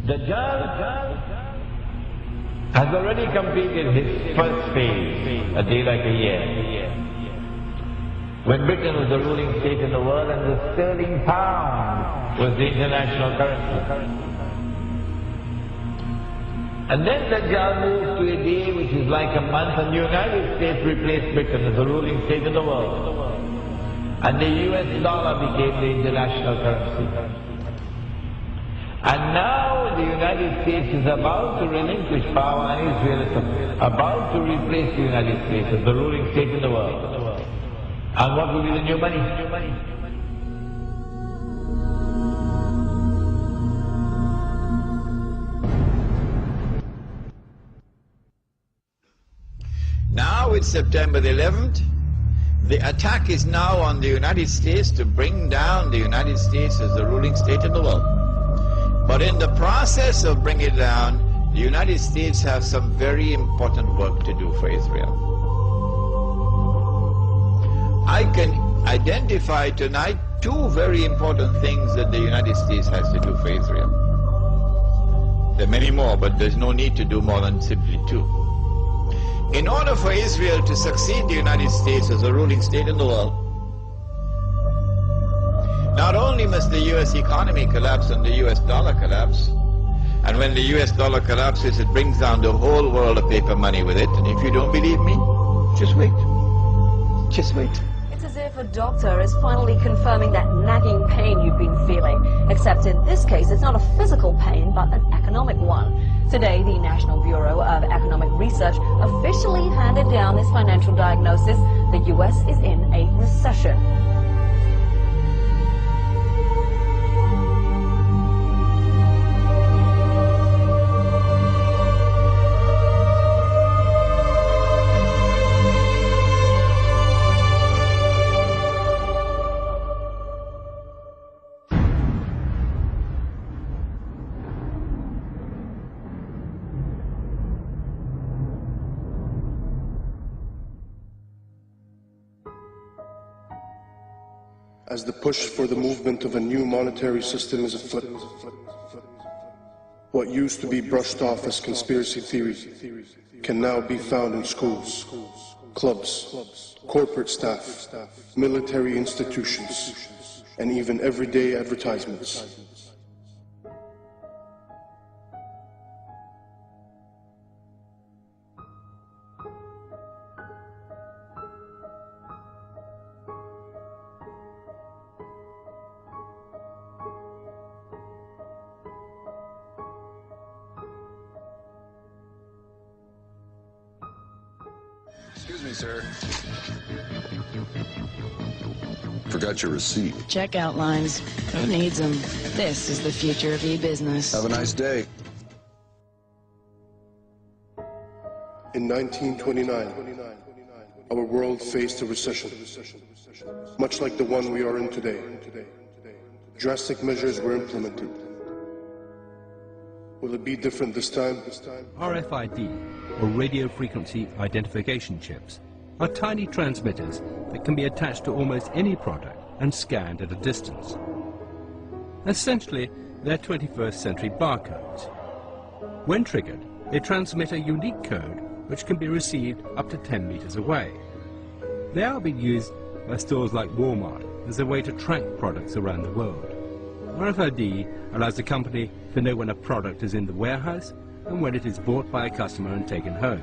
Dajjal has already completed his first phase, a day like a year. When Britain was the ruling state in the world and the sterling pound was the international currency. And then Dajjal moved to a day which is like a month, and the United States replaced Britain as the ruling state in the world. And the US dollar became the international currency. And now the United States is about to relinquish power, and Israel is about to replace the United States as the ruling state in the world. And what will be the new money? Now it's September the 11th. The attack is now on the United States to bring down the United States as the ruling state in the world. But in the process of bringing it down, the United States has some very important work to do for Israel. I can identify tonight two very important things that the United States has to do for Israel. There are many more, but there's no need to do more than simply two. In order for Israel to succeed the United States as a ruling state in the world, not only must the US economy collapse and the US dollar collapse, and when the US dollar collapses, it brings down the whole world of paper money with it. And if you don't believe me, just wait. Just wait. It's as if a doctor is finally confirming that nagging pain you've been feeling. Except in this case, it's not a physical pain, but an economic one. Today, the National Bureau of Economic Research officially handed down this financial diagnosis. The US is in a recession. As the push for the movement of a new monetary system is afoot, what used to be brushed off as conspiracy theory can now be found in schools, clubs, corporate staff, military institutions, and even everyday advertisements. Excuse me, sir. Forgot your receipt. Checkout lines. Who needs them? This is the future of e-business. Have a nice day. In 1929, our world faced a recession, much like the one we are in today. Drastic measures were implemented. Will it be different this time? RFID, or radio frequency identification chips, are tiny transmitters that can be attached to almost any product and scanned at a distance. Essentially, they're 21st century barcodes. When triggered, they transmit a unique code which can be received up to 10 meters away. They are being used by stores like Walmart as a way to track products around the world. RFID allows the company to know when a product is in the warehouse and when it is bought by a customer and taken home.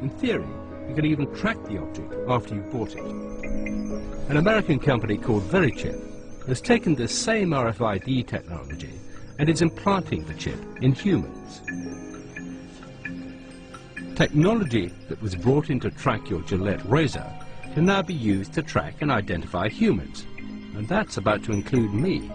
In theory, you can even track the object after you've bought it. An American company called VeriChip has taken this same RFID technology and is implanting the chip in humans. Technology that was brought in to track your Gillette razor can now be used to track and identify humans. And that's about to include me.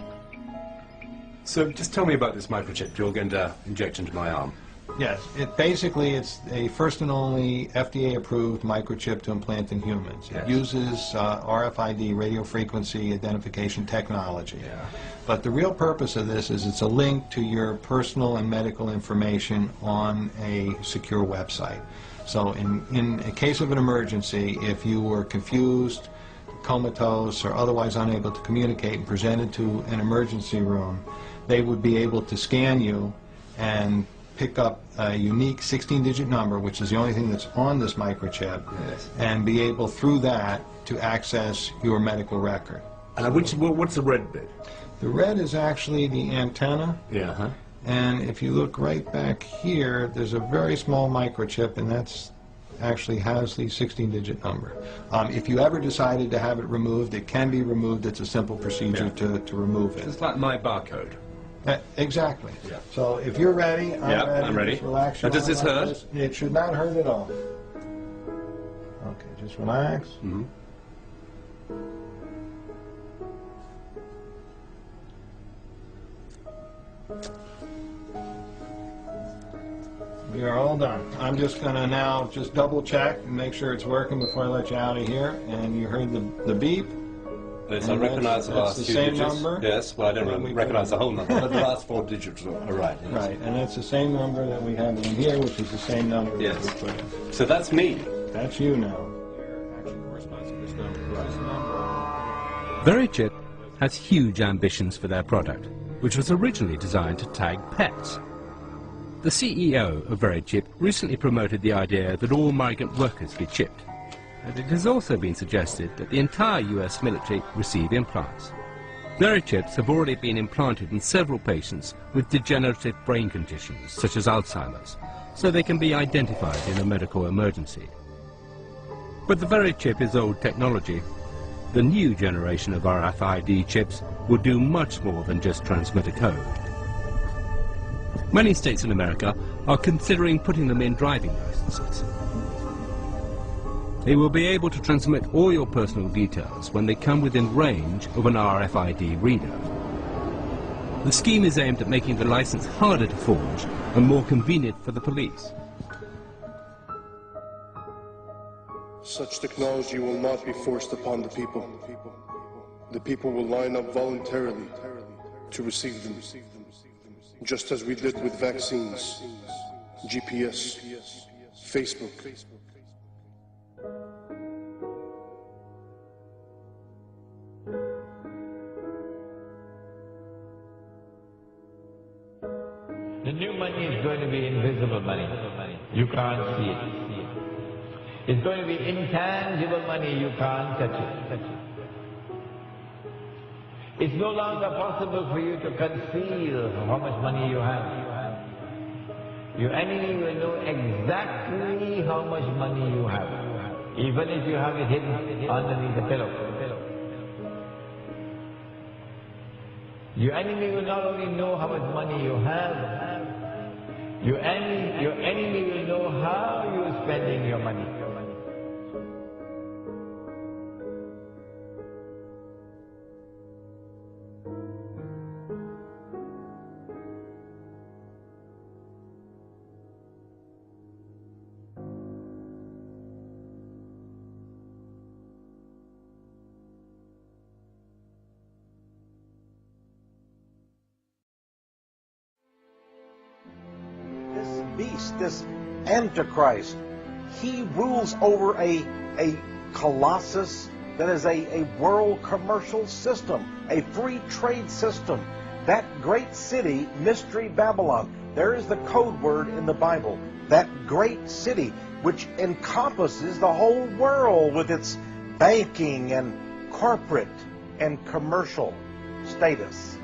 So just tell me about this microchip you're going to inject into my arm. Yes, it's a first and only FDA-approved microchip to implant in humans. Yes. It uses RFID, radio frequency identification technology. Yeah. But the real purpose of this is it's a link to your personal and medical information on a secure website. So in a case of an emergency, if you were confused, comatose, or otherwise unable to communicate and presented to an emergency room, they would be able to scan you and pick up a unique 16-digit number, which is the only thing that's on this microchip, and be able through that to access your medical record. What's the red bit? The red is actually the antenna. Yeah. And if you look right back here, there's a very small microchip, and that's actually has the 16-digit number. If you ever decided to have it removed, it can be removed. It's a simple procedure to remove it. It's like my barcode. Exactly. Yeah. So if you're ready, I'm ready. Just relax your Now, does this arm like hurt? this. It should not hurt at all. Okay, just relax. Mm-hmm. We are all done. I'm just going to now just double check and make sure it's working before I let you out of here. And you heard the beep. Yes, I recognize the last the few same digits. number. Yes, well, I don't recognize the whole number, but the last 4 digits are right. Yes. Right, and it's the same number that we have in here, which is the same number Yes. that we put in. So that's me. That's you now. VeriChip has huge ambitions for their product, which was originally designed to tag pets. The CEO of VeriChip recently promoted the idea that all migrant workers be chipped, and it has also been suggested that the entire US military receive implants. VeriChips have already been implanted in several patients with degenerative brain conditions such as Alzheimer's, so they can be identified in a medical emergency. But the VeriChip is old technology. The new generation of RFID chips will do much more than just transmit a code. Many states in America are considering putting them in driving licenses. They will be able to transmit all your personal details when they come within range of an RFID reader. The scheme is aimed at making the license harder to forge and more convenient for the police. Such technology will not be forced upon the people. The people will line up voluntarily to receive them, just as we did with vaccines, GPS, Facebook. The new money is going to be invisible money. You can't see it. It's going to be intangible money. You can't touch it. It's no longer possible for you to conceal how much money you have. Your enemy will know exactly how much money you have, even if you have it hidden underneath the pillow. Your enemy will not only know how much money you have, your enemy will know how you're spending your money. Beast, this Antichrist, he rules over a colossus that is a world commercial system, a free trade system. That great city, Mystery Babylon, there is the code word in the Bible. That great city which encompasses the whole world with its banking and corporate and commercial status.